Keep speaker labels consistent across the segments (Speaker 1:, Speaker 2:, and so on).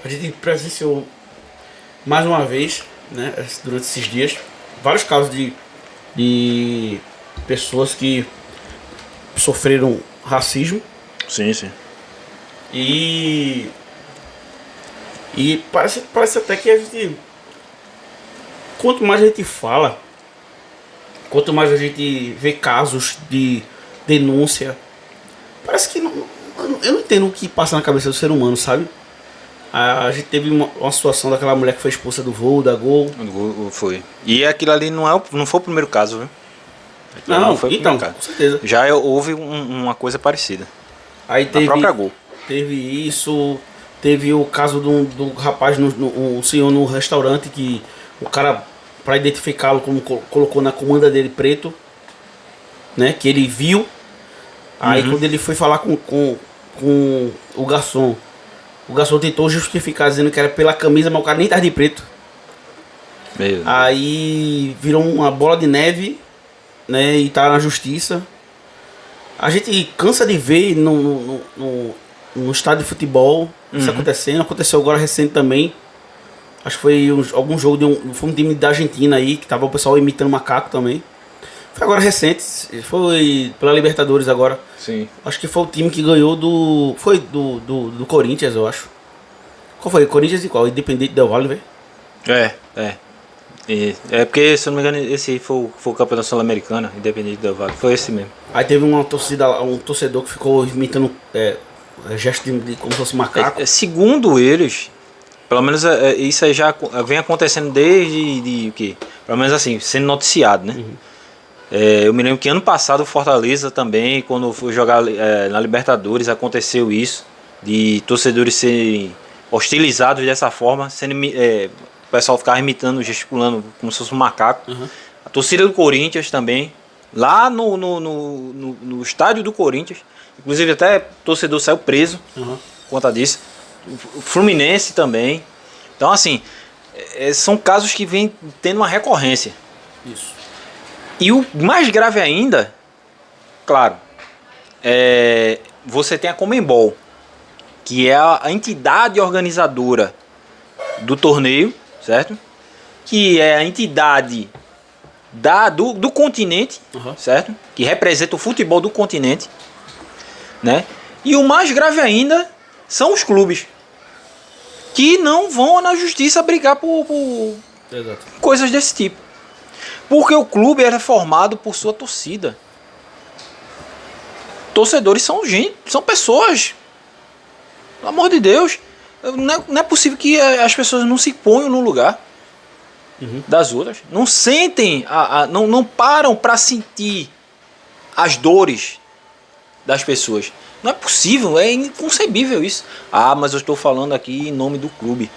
Speaker 1: A gente presenciou mais uma vez, né, durante esses dias, vários casos de pessoas que sofreram racismo.
Speaker 2: Sim, sim.
Speaker 1: E parece até que a gente, quanto mais a gente fala, quanto mais a gente vê casos de denúncia, parece que eu não entendo o que passa na cabeça do ser humano, sabe? A gente teve uma situação daquela mulher que foi expulsa do voo, da Gol.
Speaker 2: Foi. E aquilo ali não foi o primeiro caso, viu?
Speaker 1: Não,
Speaker 2: foi o
Speaker 1: então,
Speaker 2: primeiro caso.
Speaker 1: com certeza.
Speaker 2: Já houve uma coisa parecida.
Speaker 1: Aí
Speaker 2: A própria Gol.
Speaker 1: Teve isso, teve o caso do rapaz, um senhor no restaurante que o cara, para identificá-lo, como colocou na comanda dele preto, né? Que ele viu. Aí quando ele foi falar com o garçom tentou justificar dizendo que era pela camisa, mas o cara nem tava de preto. Aí virou uma bola de neve, né? E tá na justiça. A gente cansa de ver no estádio de futebol isso acontecendo. Aconteceu agora recente também. Acho que foi algum jogo foi um time da Argentina aí, que tava o pessoal imitando macaco também. Foi agora recente, foi pela Libertadores agora.
Speaker 2: Sim.
Speaker 1: Acho que foi o time que ganhou do Corinthians, eu acho. Qual foi? Corinthians e qual? Independente Del Valle, velho?
Speaker 2: É porque, se eu não me engano, esse aí foi o campeonato sul-americano, Independente Del Valle. Foi esse mesmo.
Speaker 1: Aí teve um torcedor que ficou imitando gesto de como se fosse macaco.
Speaker 2: Segundo eles, pelo menos isso aí já vem acontecendo desde o quê? Pelo menos assim, sendo noticiado, né? Eu me lembro que ano passado o Fortaleza também, quando foi jogar na Libertadores, aconteceu isso, de torcedores serem hostilizados dessa forma, o pessoal ficava imitando, gesticulando como se fosse um macaco. A torcida do Corinthians também, lá no estádio do Corinthians, inclusive até torcedor saiu preso por conta disso. O Fluminense também. Então assim, são casos que vêm tendo uma recorrência.
Speaker 1: Isso.
Speaker 2: E o mais grave ainda, claro, você tem a Conmebol, que é a entidade organizadora do torneio, certo? Que é a entidade do continente, certo? Que representa o futebol do continente, né? E o mais grave ainda são os clubes, que não vão na justiça brigar por coisas desse tipo. Porque o clube era formado por sua torcida. Torcedores são pessoas. Pelo amor de Deus. Não é possível que as pessoas não se ponham no lugar das outras. Não sentem, não param para sentir as dores das pessoas. Não é possível, é inconcebível isso. Mas eu estou falando aqui em nome do clube.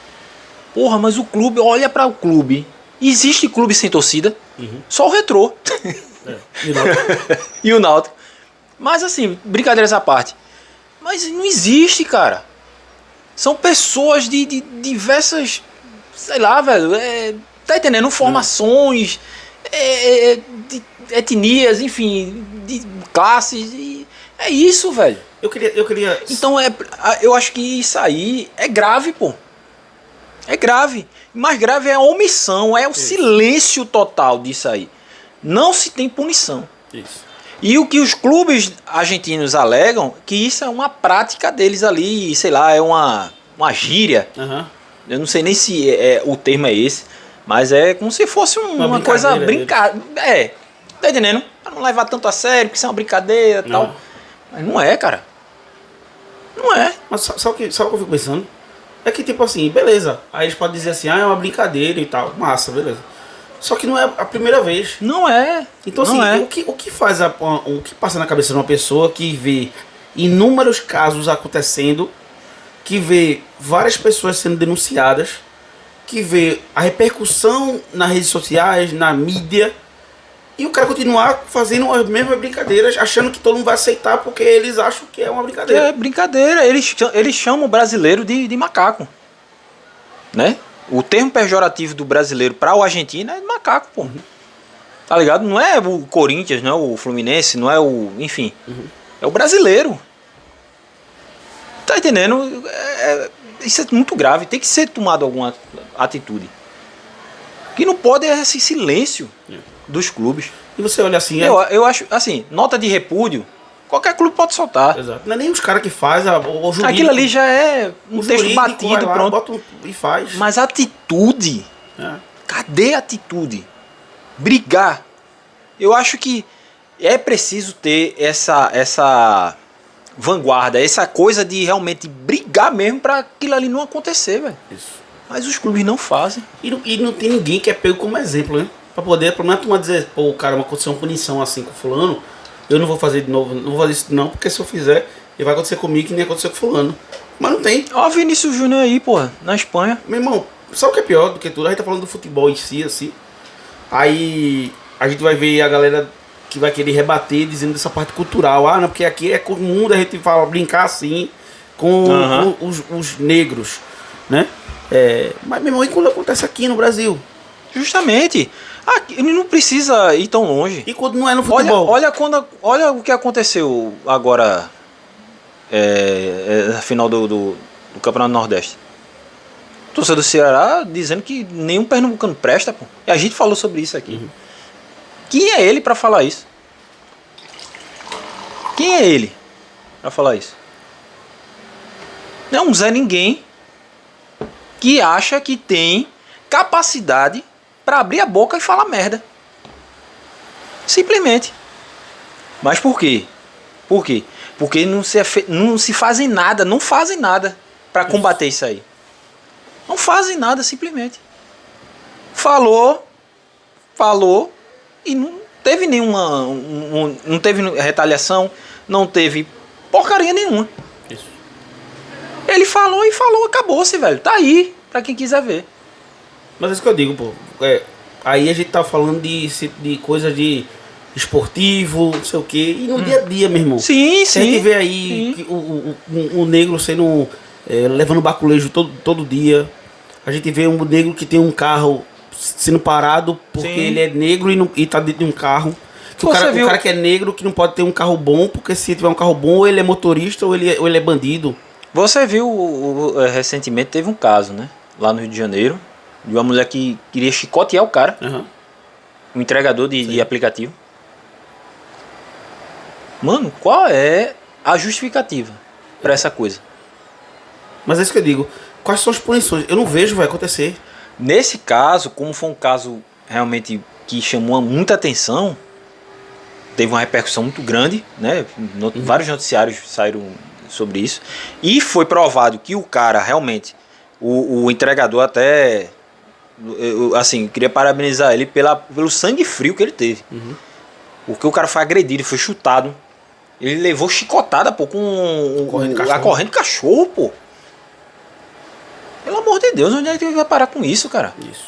Speaker 2: Porra, mas o clube, olha para o clube. Existe clube sem torcida? Só o Retrô. E o Náutico. Mas assim, brincadeiras à parte. Mas não existe, cara. São pessoas de diversas, sei lá, velho, tá entendendo? Formações, de etnias, enfim, de classes. É isso, velho.
Speaker 1: Eu queria...
Speaker 2: Então eu acho que isso aí é grave, pô. É grave. Mais grave é a omissão, é o silêncio total disso aí. Não se tem punição.
Speaker 1: Isso.
Speaker 2: E o que os clubes argentinos alegam, que isso é uma prática deles ali, sei lá, é uma gíria. Eu não sei nem se o termo é esse, mas é como se fosse uma coisa brincadeira. Tá entendendo? Pra não levar tanto a sério, que isso é uma brincadeira e tal. Mas não é, cara. Não é.
Speaker 1: Mas sabe o que eu fico pensando? É que tipo assim, beleza. Aí eles podem dizer assim, é uma brincadeira e tal. Massa, beleza. Só que não é a primeira vez.
Speaker 2: Não é.
Speaker 1: Então assim, o que faz o que passa na cabeça de uma pessoa que vê inúmeros casos acontecendo, que vê várias pessoas sendo denunciadas, que vê a repercussão nas redes sociais, na mídia, e o cara continuar fazendo as mesmas brincadeiras, achando que todo mundo vai aceitar porque eles acham que é uma brincadeira.
Speaker 2: É brincadeira. Eles chamam o brasileiro de macaco, né? O termo pejorativo do brasileiro para o argentino é de macaco, pô. Tá ligado? Não é o Corinthians, não é o Fluminense, não é o... Enfim. É o brasileiro. Tá entendendo? isso é muito grave, tem que ser tomado alguma atitude. O que não pode é esse silêncio dos clubes.
Speaker 1: E você olha assim...
Speaker 2: Eu acho, assim, nota de repúdio, qualquer clube pode soltar.
Speaker 1: Exato. Não é nem os caras que fazem, o jurídico.
Speaker 2: Aquilo ali já é um texto batido,
Speaker 1: lá,
Speaker 2: pronto.
Speaker 1: Bota e faz.
Speaker 2: Mas atitude, cadê a atitude? Brigar. Eu acho que é preciso ter essa vanguarda, essa coisa de realmente brigar mesmo para aquilo ali não acontecer, velho.
Speaker 1: Isso.
Speaker 2: Mas os clubes não fazem.
Speaker 1: E não tem ninguém que é pego como exemplo, né? Pra poder, pelo menos, tu dizer, pô, cara, aconteceu uma punição assim com fulano, eu não vou fazer de novo, não vou fazer isso não, porque se eu fizer, vai acontecer comigo que nem aconteceu com fulano. Mas não tem.
Speaker 2: Ó, Vinícius Júnior aí, porra, na Espanha.
Speaker 1: Meu irmão, sabe o que é pior do que tudo? A gente tá falando do futebol em si, assim. Aí a gente vai ver a galera que vai querer rebater dizendo dessa parte cultural. Ah, não, porque aqui é comum a gente fala, brincar assim com os negros, né? Mas, meu irmão, e quando acontece aqui no Brasil?
Speaker 2: Justamente. Aqui, ele não precisa ir tão longe.
Speaker 1: E quando não é no futebol?
Speaker 2: Olha o que aconteceu agora na final do Campeonato Nordeste. O torcedor do Ceará dizendo que nenhum pernambucano presta, pô. E a gente falou sobre isso aqui. Quem é ele pra falar isso? Quem é ele pra falar isso? É um Zé Ninguém que acha que tem capacidade pra abrir a boca e falar merda. Simplesmente. Mas por quê? Por quê? Porque não se fazem nada, não fazem nada pra combater isso aí. Não fazem nada, simplesmente. Falou e não teve nenhuma. Não teve retaliação, não teve porcaria nenhuma.
Speaker 1: Isso.
Speaker 2: Ele falou e falou, acabou-se, velho. Tá aí, pra quem quiser ver.
Speaker 1: Mas é isso que eu digo, pô. Aí a gente tá falando de coisa de esportivo, não sei o quê. E no dia a dia, meu irmão.
Speaker 2: Sim,
Speaker 1: sim. A gente vê aí o negro sendo. Levando baculejo todo dia. A gente vê um negro que tem um carro sendo parado porque ele é negro e tá dentro de um carro. O cara que é negro que não pode ter um carro bom, porque se tiver um carro bom, ou ele é motorista ou ele é bandido.
Speaker 2: Você viu, recentemente teve um caso, né? Lá no Rio de Janeiro, de uma mulher que queria chicotear o cara, um entregador de aplicativo. Mano, qual é a justificativa pra essa coisa?
Speaker 1: Mas é isso que eu digo. Quais são as punições? Eu não vejo, vai acontecer.
Speaker 2: Nesse caso, como foi um caso realmente que chamou muita atenção, teve uma repercussão muito grande, né? Vários noticiários saíram sobre isso. E foi provado que o cara realmente, o entregador até, assim, queria parabenizar ele pelo sangue frio que ele teve. Porque o cara foi agredido, foi chutado. Ele levou chicotada, pô, com a corrente cachorro, pô. Pelo amor de Deus, onde é que vai parar com isso, cara?
Speaker 1: Isso.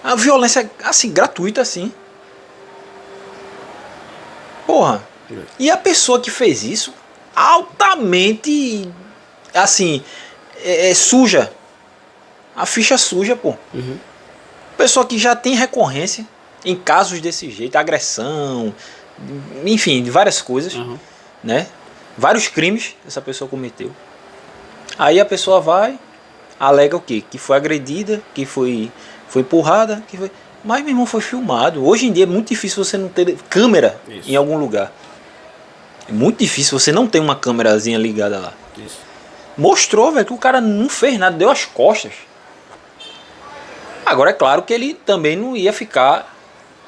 Speaker 2: A violência, assim, gratuita, assim. Porra. E a pessoa que fez isso, altamente, assim, suja. A ficha suja, pô. Pessoa que já tem recorrência em casos desse jeito, agressão, enfim, de várias coisas, né? Vários crimes essa pessoa cometeu. Aí a pessoa vai, alega o quê? Que foi agredida, que foi empurrada, que foi... Mas, meu irmão, foi filmado. Hoje em dia é muito difícil você não ter câmera em algum lugar. É muito difícil você não ter uma câmerazinha ligada lá.
Speaker 1: Isso.
Speaker 2: Mostrou, velho, que o cara não fez nada, deu as costas. Agora, é claro que ele também não ia ficar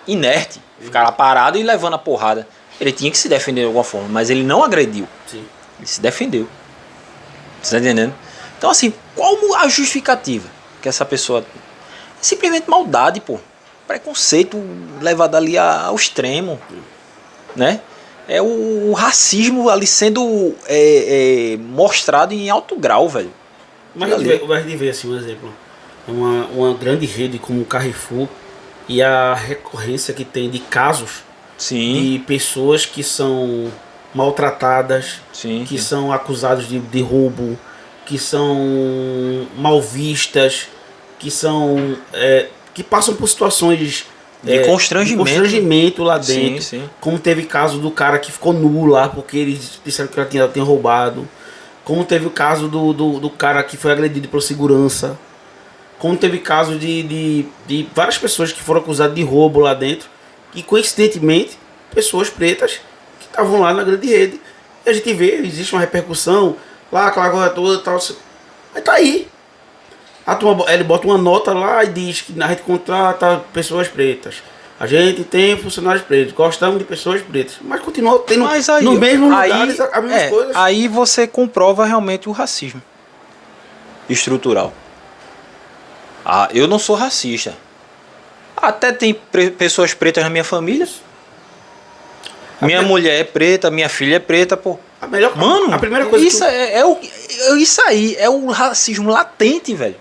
Speaker 2: inerte, ficar lá parado e levando a porrada. Ele tinha que se defender de alguma forma, mas ele não agrediu.
Speaker 1: Sim.
Speaker 2: Ele se defendeu. Você tá entendendo? Então, assim, qual a justificativa que essa pessoa... É simplesmente maldade, pô. Preconceito levado ali ao extremo, né? É o racismo ali sendo mostrado em alto grau, velho.
Speaker 1: Mas a gente vê assim um exemplo. Uma grande rede como o Carrefour e a recorrência que tem de casos de pessoas que são maltratadas, que são acusadas de roubo, que são mal vistas, que são que passam por situações
Speaker 2: de
Speaker 1: constrangimento lá dentro. Como teve caso do cara que ficou nu lá porque eles disseram que ela tinha roubado. Como teve o caso do cara que foi agredido por segurança. Como teve caso de várias pessoas que foram acusadas de roubo lá dentro. E coincidentemente, pessoas pretas que estavam lá na grande rede. E a gente vê, existe uma repercussão, lá aquela coisa toda e tal. Mas tá aí. Ele bota uma nota lá e diz que a gente contrata pessoas pretas. A gente tem funcionários pretos, gostamos de pessoas pretas. Mas continua tendo nos mesmos lugares as mesmas coisas.
Speaker 2: Aí você comprova realmente o racismo estrutural. Eu não sou racista. Até tem pessoas pretas na minha família. Minha mulher é preta, minha filha é preta, pô. Mano,
Speaker 1: a primeira coisa
Speaker 2: isso aí é o racismo latente, velho.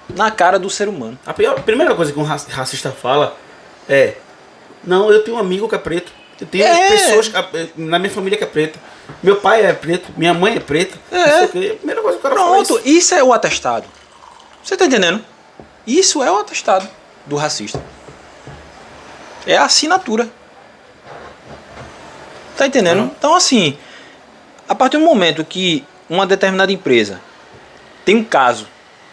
Speaker 2: Na cara do ser humano.
Speaker 1: A primeira coisa que um racista fala é: não, eu tenho um amigo que é preto. Eu tenho pessoas na minha família que é preta. Meu pai é preto, minha mãe é preta. A primeira coisa que o cara fala é
Speaker 2: Pronto, isso é o atestado. Você tá entendendo? Isso é o atestado do racista. É a assinatura. Tá entendendo? Então, assim, a partir do momento que uma determinada empresa tem um caso,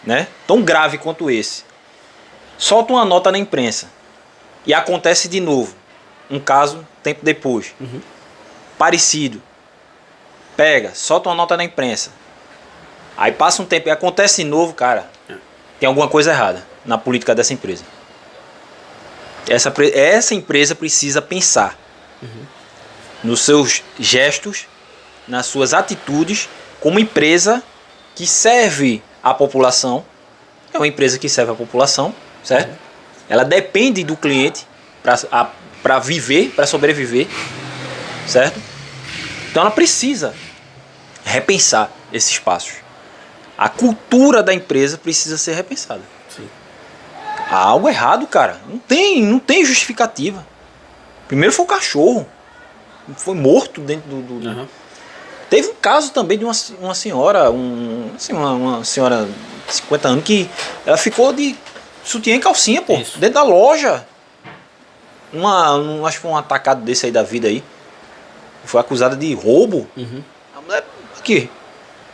Speaker 2: né, tão grave quanto esse, solta uma nota na imprensa e acontece de novo um caso tempo depois, parecido, solta uma nota na imprensa, aí passa um tempo e acontece de novo, cara, tem alguma coisa errada na política dessa empresa. Essa empresa precisa pensar nos seus gestos, nas suas atitudes, como empresa que serve a população. É uma empresa que serve a população, certo? Ela depende do cliente para viver, para sobreviver, certo? Então ela precisa repensar esses passos. A cultura da empresa precisa ser repensada.
Speaker 1: Sim.
Speaker 2: Há algo errado, cara. Não tem justificativa. Primeiro foi o cachorro. Foi morto dentro do... Teve um caso também de uma senhora, uma senhora de 50 anos, que ela ficou de sutiã e calcinha, pô, dentro da loja. Acho que foi um atacado desse aí da vida aí. Foi acusada de roubo. A mulher aqui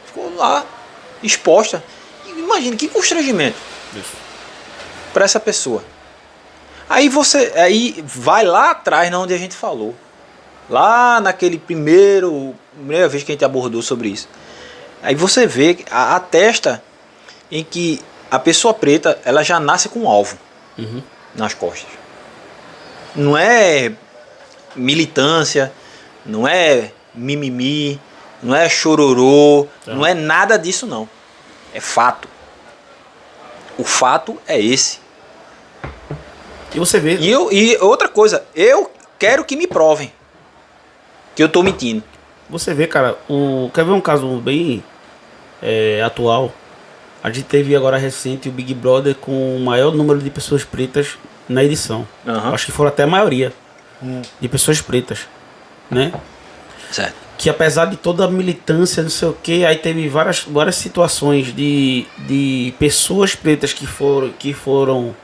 Speaker 2: ficou lá, exposta. Imagina que constrangimento para essa pessoa. Aí vai lá atrás, onde a gente falou. Lá naquele primeira vez que a gente abordou sobre isso. Aí você vê a testa em que a pessoa preta, ela já nasce com um alvo nas costas. Não é militância, não é mimimi, não é chororô, não é nada disso não. É fato. O fato é esse.
Speaker 1: E você vê...
Speaker 2: E outra coisa, eu quero que me provem que eu tô mentindo.
Speaker 1: Você vê, cara, quer ver um caso bem atual? A gente teve agora recente o Big Brother com o maior número de pessoas pretas na edição. Acho que foram até a maioria de pessoas pretas, né?
Speaker 2: Certo.
Speaker 1: Que apesar de toda a militância, não sei o que, aí teve várias situações de pessoas pretas que foram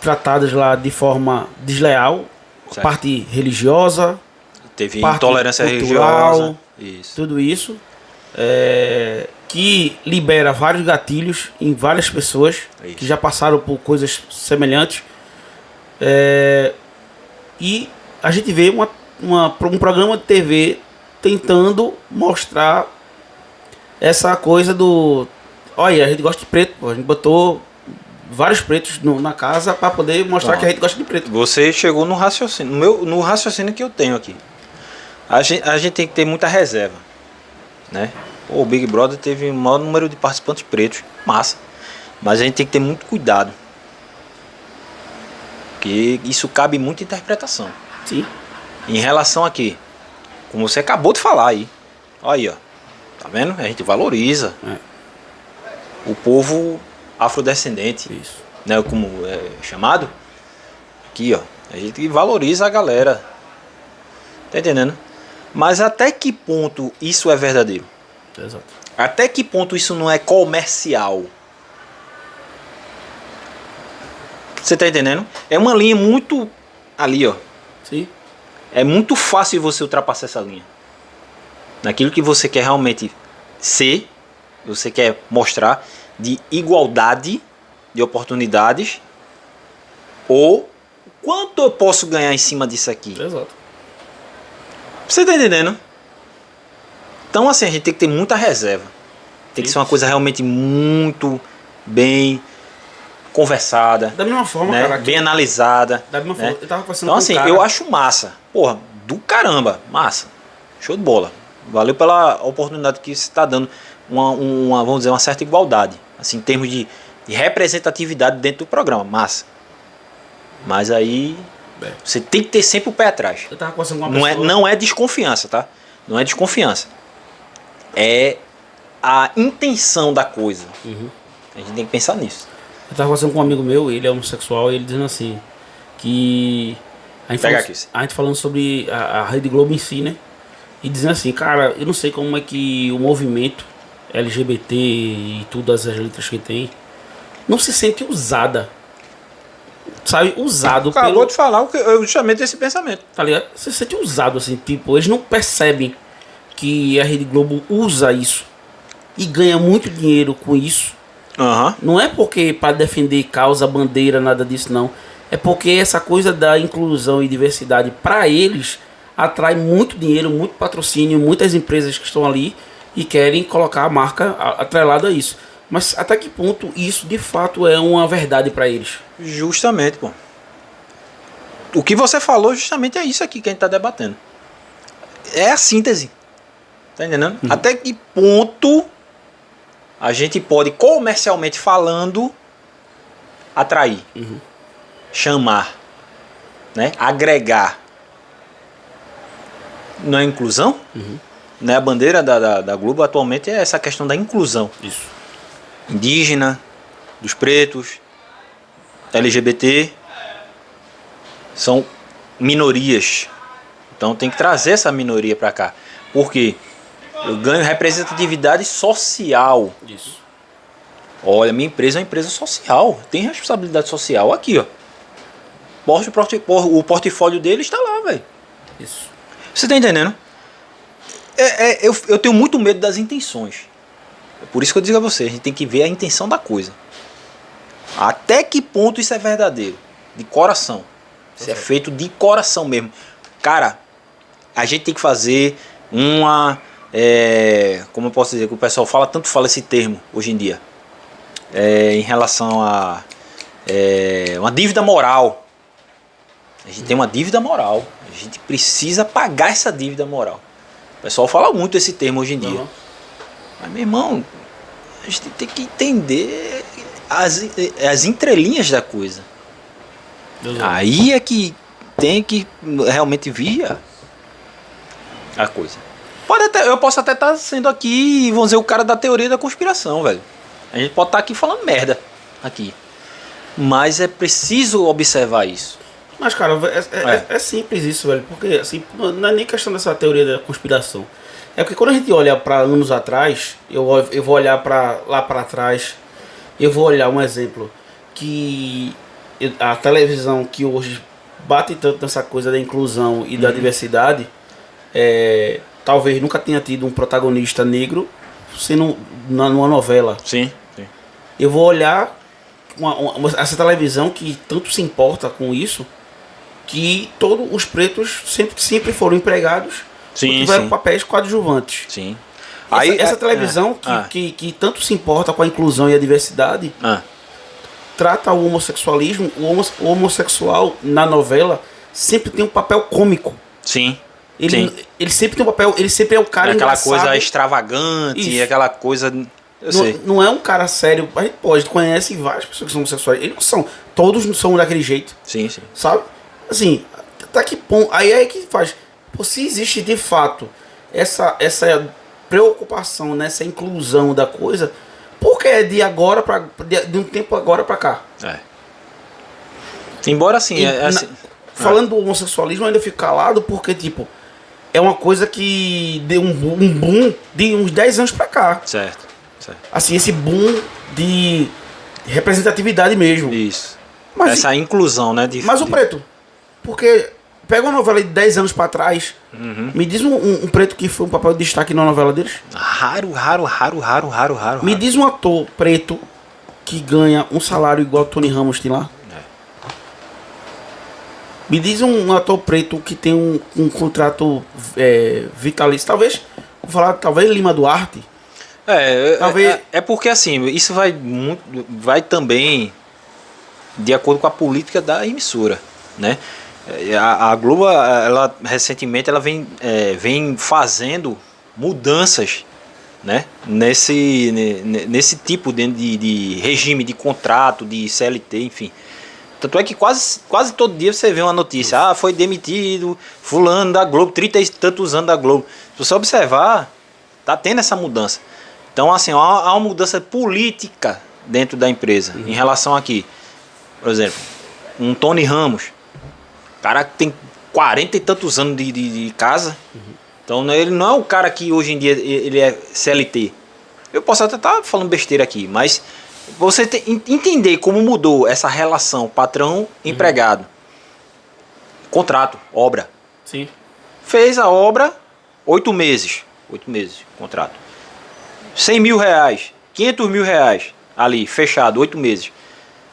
Speaker 1: tratadas lá de forma desleal. Certo. Parte religiosa,
Speaker 2: teve intolerância religiosa,
Speaker 1: tudo isso, que libera vários gatilhos em várias pessoas que já passaram por coisas semelhantes, e a gente vê um programa de TV tentando mostrar essa coisa olha, a gente gosta de preto, pô, a gente botou vários pretos na casa para poder mostrar que a gente gosta de preto.
Speaker 2: Você chegou no raciocínio, no raciocínio que eu tenho aqui. A gente tem que ter muita reserva, né? O Big Brother teve o maior número de participantes pretos, massa. Mas a gente tem que ter muito cuidado, porque isso cabe muita interpretação.
Speaker 1: Sim.
Speaker 2: Em relação a quê? Como você acabou de falar aí. Aí, ó. Tá vendo? A gente valoriza o povo afrodescendente, né, como é chamado, aqui, ó, a gente valoriza a galera, tá entendendo? Mas até que ponto isso é verdadeiro?
Speaker 1: Exato.
Speaker 2: Até que ponto isso não é comercial? Você tá entendendo? É uma linha muito ali, ó.
Speaker 1: Sim.
Speaker 2: É muito fácil você ultrapassar essa linha. naquilo que você quer realmente ser, você quer mostrar, de igualdade de oportunidades, ou quanto eu posso ganhar em cima disso aqui.
Speaker 1: Exato.
Speaker 2: Você tá entendendo? Então assim, a gente tem que ter muita reserva. Tem que ser uma coisa realmente muito bem conversada.
Speaker 1: Da mesma forma,
Speaker 2: né?
Speaker 1: cara.
Speaker 2: Bem analisada.
Speaker 1: Da mesma
Speaker 2: né?
Speaker 1: forma, eu tava conversando
Speaker 2: Então
Speaker 1: com
Speaker 2: assim,
Speaker 1: um cara.
Speaker 2: eu acho massa. Porra, do caramba. Massa. Show de bola. Valeu pela oportunidade que você está dando. Vamos dizer, uma certa igualdade. Assim, em termos de representatividade dentro do programa. Massa. Mas aí você tem que ter sempre o pé atrás.
Speaker 1: Eu tava conversando com uma pessoa.
Speaker 2: Não é desconfiança, tá? Não é desconfiança. É a intenção da coisa. A gente tem que pensar nisso.
Speaker 1: Eu tava conversando com um amigo meu, ele é homossexual, e ele dizendo assim, que a gente falando sobre a Rede Globo em si, né? E dizendo assim, cara, eu não sei como é que o movimento LGBT e todas as letras que tem não se sente usada. Sabe, usado
Speaker 2: Acabou de falar justamente esse pensamento.
Speaker 1: Tá ligado? Se sente usado assim, tipo, eles não percebem que a Rede Globo usa isso e ganha muito dinheiro com isso. Não é porque para defender causa, bandeira, nada disso não. É porque essa coisa da inclusão e diversidade para eles atrai muito dinheiro, muito patrocínio, muitas empresas que estão ali e querem colocar a marca atrelada a isso. Mas até que ponto isso de fato é uma verdade para eles?
Speaker 2: Justamente, pô. O que você falou justamente é isso aqui que a gente tá debatendo. É a síntese. Tá entendendo? Até que ponto a gente pode, comercialmente falando, atrair, chamar, né? Agregar. Não é inclusão? Né? A bandeira da Globo atualmente é essa questão da inclusão.
Speaker 1: Isso.
Speaker 2: Indígena, dos pretos, LGBT, são minorias. Então tem que trazer essa minoria para cá. Por quê? Eu ganho representatividade social.
Speaker 1: Isso.
Speaker 2: Olha, minha empresa é uma empresa social. Tem responsabilidade social. Aqui, ó. O portfólio dele está lá, velho.
Speaker 1: Isso.
Speaker 2: Você tá entendendo? Eu tenho muito medo das intenções. É por isso que eu digo a você, a gente tem que ver a intenção da coisa. Até que ponto isso é verdadeiro? De coração. Isso é feito de coração mesmo. Cara, a gente tem que fazer uma... como eu posso dizer, que o pessoal tanto fala esse termo hoje em dia. Em relação a... uma dívida moral. A gente tem uma dívida moral. A gente precisa pagar essa dívida moral. O pessoal fala muito esse termo hoje em dia. Mas, meu irmão, a gente tem que entender as entrelinhas da coisa. Aí é que tem que realmente vir a coisa. Eu posso até estar sendo aqui, vamos dizer, o cara da teoria da conspiração, velho. A gente pode estar aqui falando merda aqui. Mas é preciso observar isso.
Speaker 1: Mas, cara, é simples isso, velho. Porque, assim, não é nem questão dessa teoria da conspiração. É porque quando a gente olha para anos atrás, eu vou olhar lá para trás, eu vou olhar um exemplo, que a televisão que hoje bate tanto nessa coisa da inclusão e da diversidade, talvez nunca tenha tido um protagonista negro sendo numa novela.
Speaker 2: Sim.
Speaker 1: Eu vou olhar essa televisão que tanto se importa com isso, que todos os pretos sempre foram empregados, tiveram papéis coadjuvantes.
Speaker 2: Sim.
Speaker 1: Essa televisão que tanto se importa com a inclusão e a diversidade, trata o homossexualismo, o homossexual na novela sempre tem um papel cômico.
Speaker 2: Sim.
Speaker 1: Ele sempre tem um papel, ele sempre é um cara
Speaker 2: aquela
Speaker 1: engraçado.
Speaker 2: Coisa extravagante, aquela coisa...
Speaker 1: Não é um cara sério. A gente conhece várias pessoas que são homossexuais. Eles não são. Todos não são daquele jeito.
Speaker 2: Sim.
Speaker 1: Sabe? Assim, tá que ponto. Aí é que faz. Pô, se existe de fato essa preocupação, nessa inclusão da coisa, por que é de um tempo agora pra cá?
Speaker 2: Embora assim,
Speaker 1: falando do homossexualismo, eu ainda fico calado porque, tipo, é uma coisa que deu um boom de uns 10 anos pra cá.
Speaker 2: Certo.
Speaker 1: Assim, esse boom de representatividade mesmo.
Speaker 2: Isso. Essa inclusão, né?
Speaker 1: Mas o preto, porque Pega uma novela de 10 anos pra trás. Me diz um preto que foi um papel de destaque na novela deles.
Speaker 2: Raro.
Speaker 1: Me diz um ator preto que ganha um salário igual o Tony Ramos tem lá. Me diz um ator preto que tem um contrato vitalício. Talvez Lima Duarte.
Speaker 2: Talvez... É porque assim, isso vai também de acordo com a política da emissora, né? A Globo, ela recentemente, ela vem fazendo mudanças, né? Nesse tipo de regime de contrato, de CLT, enfim. Tanto é que quase todo dia você vê uma notícia. Foi demitido fulano da Globo, 30 e tantos anos da Globo. Se você observar, tá tendo essa mudança. Então, assim, há uma mudança política dentro da empresa. Em relação aqui, por exemplo, um Tony Ramos, cara que tem 40 e tantos anos de casa. Então, ele não é o cara que hoje em dia ele é CLT. Eu posso até estar falando besteira aqui, mas você entender como mudou essa relação patrão-empregado. Contrato, obra.
Speaker 1: Sim.
Speaker 2: Fez a obra, 8 meses. 8 meses, contrato. 100 mil reais, 500 mil reais, ali, fechado, 8 meses.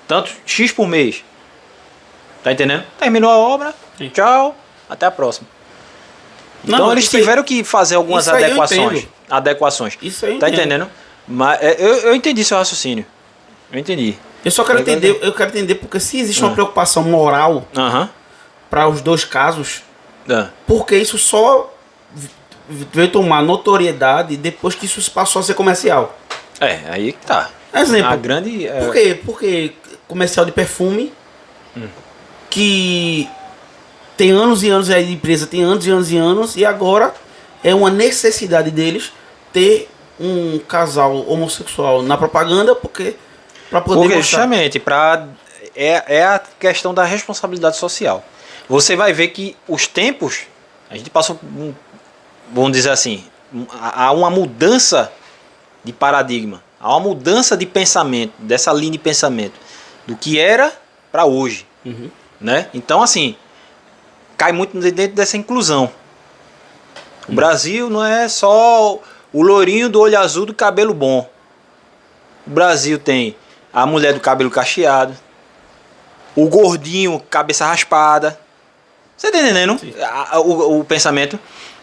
Speaker 2: Tanto X por mês. Tá entendendo? Terminou a obra,
Speaker 1: Sim.
Speaker 2: Tchau, até a próxima. Então eles tiveram que fazer algumas adequações.
Speaker 1: Isso aí.
Speaker 2: Tá entendendo? Mas eu entendi seu raciocínio. Eu entendi.
Speaker 1: Eu só quero entender porque se existe uma preocupação moral para os dois casos, porque isso só veio tomar notoriedade depois que isso passou a ser comercial.
Speaker 2: Aí que tá.
Speaker 1: Exemplo.
Speaker 2: A grande.
Speaker 1: Por quê? Porque comercial de perfume que tem anos e anos aí de empresa, tem anos e anos e anos, e agora é uma necessidade deles ter um casal homossexual na propaganda para poder mostrar.
Speaker 2: Justamente, é a questão da responsabilidade social. Você vai ver que os tempos, a gente passou, vamos dizer assim, há uma mudança de paradigma, há uma mudança de pensamento, dessa linha de pensamento, do que era para hoje. Né? Então, assim, cai muito dentro dessa inclusão. O Brasil não é só o lourinho do olho azul do cabelo bom. O Brasil tem a mulher do cabelo cacheado, o gordinho, cabeça raspada. Você tá entendendo o pensamento?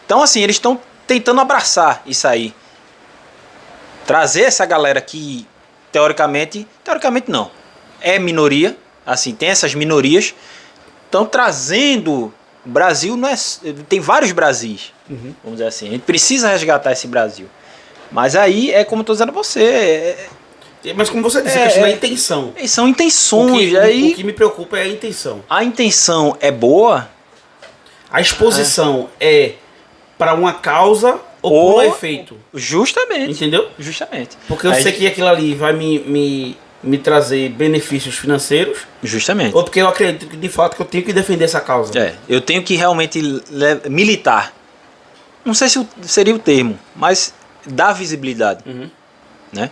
Speaker 2: Então, assim, eles estão tentando abraçar isso aí. Trazer essa galera que, teoricamente não, é minoria, assim, tem essas minorias. Estão trazendo. O Brasil não é. Tem vários Brasis. Vamos dizer assim. A gente precisa resgatar esse Brasil. Mas aí é como eu estou dizendo a você.
Speaker 1: Mas como você disse, a questão da intenção.
Speaker 2: São intenções.
Speaker 1: O que me preocupa é a intenção.
Speaker 2: A intenção é boa.
Speaker 1: A exposição é para uma causa ou para um efeito.
Speaker 2: Justamente.
Speaker 1: Entendeu?
Speaker 2: Justamente.
Speaker 1: Porque eu sei que aquilo ali vai me trazer benefícios financeiros.
Speaker 2: Justamente.
Speaker 1: Ou porque eu acredito que de fato que eu tenho que defender essa causa.
Speaker 2: Eu tenho que realmente militar. Não sei se seria o termo, mas dar visibilidade. Né?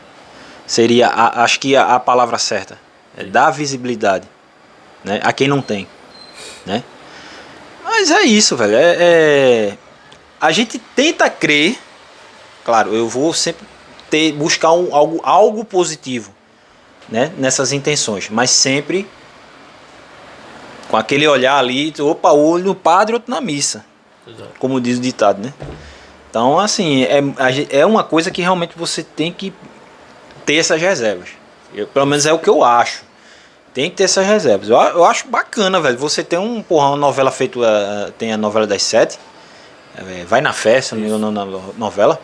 Speaker 2: Seria, acho que a palavra certa. É dar visibilidade, né? A quem não tem. Né? Mas é isso, velho. A gente tenta crer. Claro, eu vou sempre buscar algo positivo, né, nessas intenções, mas sempre com aquele olhar ali, opa, olho no padre, outro na missa. Exato. Como diz o ditado, né? Então, assim, é uma coisa que realmente você tem que ter essas reservas. Pelo menos é o que eu acho. Tem que ter essas reservas. Eu acho bacana, velho. Você tem uma novela feita, tem a novela das 7, Vai na Festa, na novela.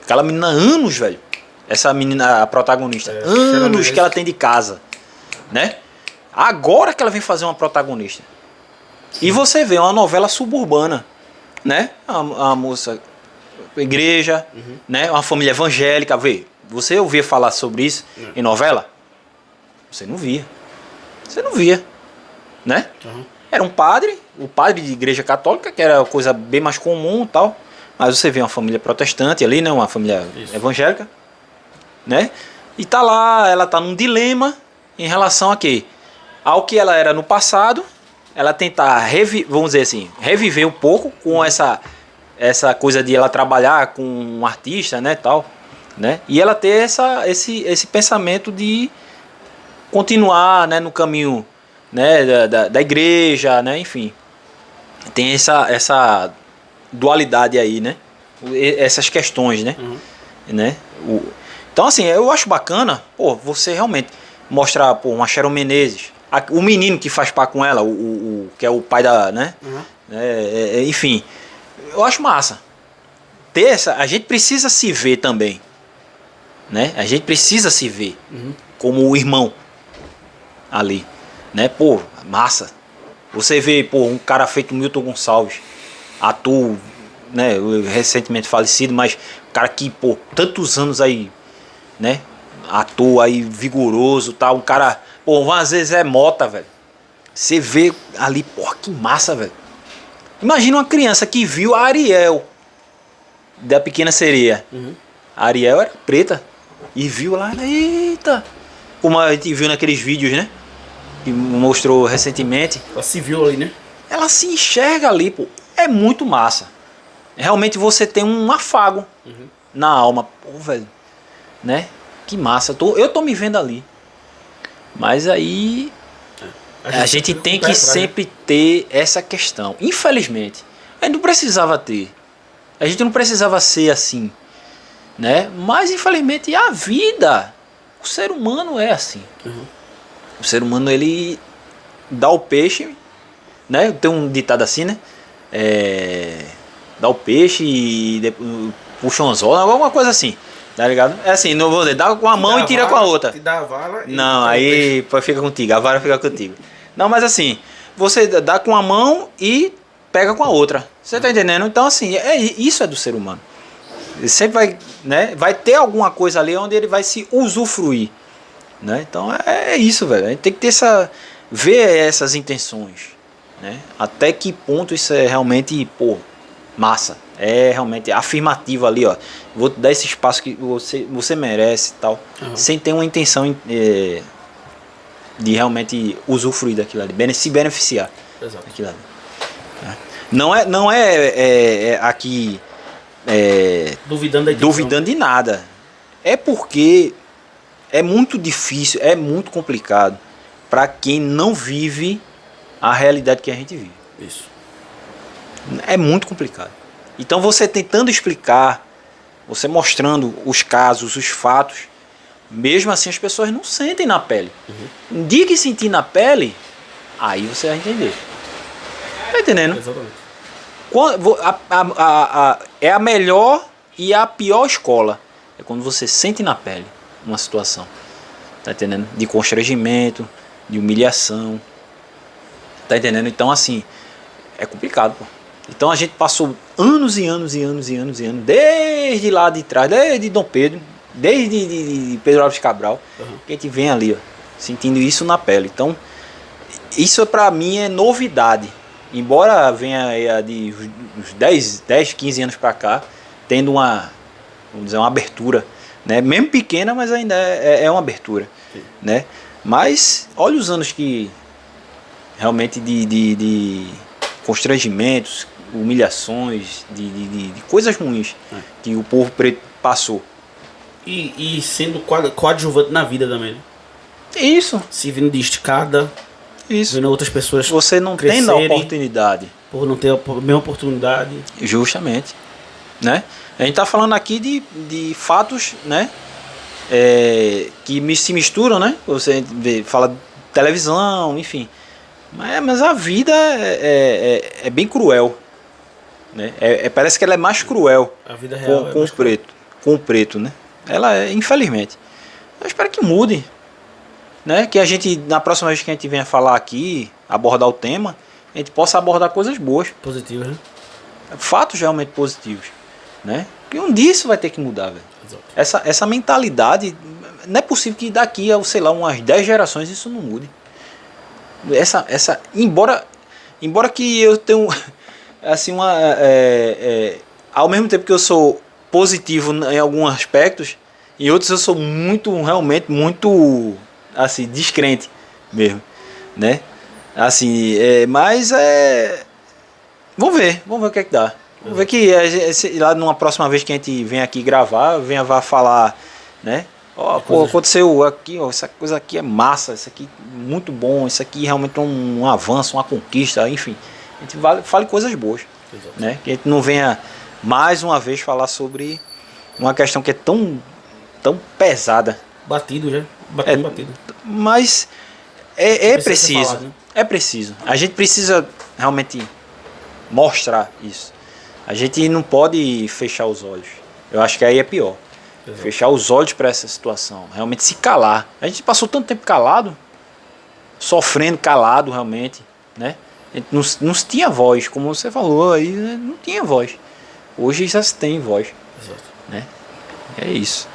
Speaker 2: Aquela menina, anos, velho. Essa menina, a protagonista, anos que ela tem de casa, né? Agora que ela vem fazer uma protagonista. E você vê uma novela suburbana, né? A moça, igreja, né? Uma família evangélica. Você ouvia falar sobre isso em novela? Você não via. Você não via, né? Era um padre, o padre de igreja católica, que era coisa bem mais comum e tal. Mas você vê uma família protestante ali, né? Uma família evangélica, né? E tá lá, ela tá num dilema em relação a quê? Ao que ela era no passado, ela tentar, vamos dizer assim, reviver um pouco com essa coisa de ela trabalhar com um artista, né, tal, né? E ela ter esse pensamento de continuar, né, no caminho, né, da igreja, né, enfim. Tem essa dualidade aí, né? Essas questões, né? Né? Então, assim, eu acho bacana, pô, você realmente mostrar, pô, uma Sharon Menezes, o menino que faz par com ela, que é o pai da, né? Enfim, eu acho massa. A gente precisa se ver também, né? A gente precisa se ver como o irmão ali, né? Pô, massa. Você vê, pô, um cara feito Milton Gonçalves, ator, né, recentemente falecido, mas cara que, pô, tantos anos aí, né? Ator aí vigoroso, tal, um cara, pô, às vezes é Mota, velho. Você vê ali, pô, que massa, velho. Imagina uma criança que viu a Ariel da Pequena Sereia. A Ariel era preta e viu lá, eita, como a gente viu naqueles vídeos, né? Que mostrou recentemente.
Speaker 1: Ela se viu ali, né?
Speaker 2: Ela se enxerga ali, pô. É muito massa. Realmente você tem um afago na alma. Pô, velho. Né? Que massa. Eu tô me vendo ali. Mas aí a gente tem que sempre ter essa questão. Infelizmente. A gente não precisava ter. A gente não precisava ser assim. Né? Mas infelizmente a vida, o ser humano é assim. O ser humano, ele dá o peixe, né? Tem um ditado assim, né? Dá o peixe e puxa um anzol, alguma coisa assim, tá ligado? É assim, não vou dizer, dá com a mão e tira com a outra.
Speaker 1: Te dá a vara e
Speaker 2: não, aí fica contigo, a vara fica contigo. Não, mas assim, você dá com a mão e pega com a outra. Você tá entendendo? Então, assim, isso é do ser humano. Ele sempre vai, né? Vai ter alguma coisa ali onde ele vai se usufruir. Né? Então é isso, velho. A gente tem que ver essas intenções, né? Até que ponto isso é realmente, pô, massa. É realmente afirmativo ali, ó. Vou te dar esse espaço que você merece e tal. Sem ter uma intenção de realmente usufruir daquilo ali, se beneficiar daquilo ali. Não é aqui duvidando de nada. É porque é muito difícil, é muito complicado para quem não vive a realidade que a gente vive.
Speaker 1: Isso.
Speaker 2: É muito complicado. Então você tentando explicar, você mostrando os casos, os fatos, mesmo assim as pessoas não sentem na pele. Um dia que sentir na pele, aí você vai entender. Tá entendendo?
Speaker 1: Exatamente.
Speaker 2: É a melhor e a pior escola. É quando você sente na pele uma situação, tá entendendo? De constrangimento, de humilhação, tá entendendo? Então, assim, é complicado, pô. Então a gente passou anos e anos e anos e anos e anos, desde lá de trás, desde Dom Pedro, desde de Pedro Álvares Cabral, que a gente vem ali, ó, sentindo isso na pele. Então, isso pra mim é novidade. Embora venha de uns 10, 15 anos pra cá, tendo uma, vamos dizer, uma abertura, né? Mesmo pequena, mas ainda é uma abertura, né? Mas olha os anos que realmente de constrangimentos, humilhações, de coisas ruins que o povo preto passou.
Speaker 1: E sendo coadjuvante na vida também.
Speaker 2: Isso.
Speaker 1: Se vindo de escada, vendo outras pessoas
Speaker 2: você não tem a oportunidade.
Speaker 1: Por não ter a mesma oportunidade.
Speaker 2: Justamente. Né? A gente está falando aqui de fatos, né? Que se misturam, né? Você fala de televisão, enfim. Mas a vida é bem cruel. Né? Parece que ela é mais cruel
Speaker 1: a vida real
Speaker 2: com o preto. Com o preto, né? Ela é, infelizmente. Eu espero que mude. Né? Que a gente, na próxima vez que a gente venha falar aqui, abordar o tema, a gente possa abordar coisas boas.
Speaker 1: Positivas, né?
Speaker 2: Fatos realmente positivos. Né? Porque um dia isso vai ter que mudar, velho. Essa mentalidade, não é possível que daqui a, sei lá, umas 10 gerações isso não mude. Embora que eu tenha assim ao mesmo tempo que eu sou positivo em alguns aspectos, em outros eu sou realmente muito assim, descrente mesmo, né? Assim, mas vamos ver o que é que dá. Vamos ver que lá numa próxima vez que a gente vem aqui gravar, venha falar, né? Ó, pô, aconteceu aqui, ó, essa coisa aqui é massa, isso aqui é muito bom, isso aqui realmente é um avanço, uma conquista, enfim. A gente fale coisas boas, né? Que a gente não venha mais uma vez falar sobre uma questão que é tão pesada.
Speaker 1: Batido já. Batido.
Speaker 2: Mas é preciso.
Speaker 1: Falar, né?
Speaker 2: É preciso. A gente precisa realmente mostrar isso. A gente não pode fechar os olhos. Eu acho que aí é pior.
Speaker 1: Exato.
Speaker 2: Fechar os olhos para essa situação. Realmente se calar. A gente passou tanto tempo calado, sofrendo calado realmente, né? A gente não tinha voz, como você falou aí, né? Não tinha voz. Hoje já se tem voz.
Speaker 1: Exato.
Speaker 2: Né? É isso.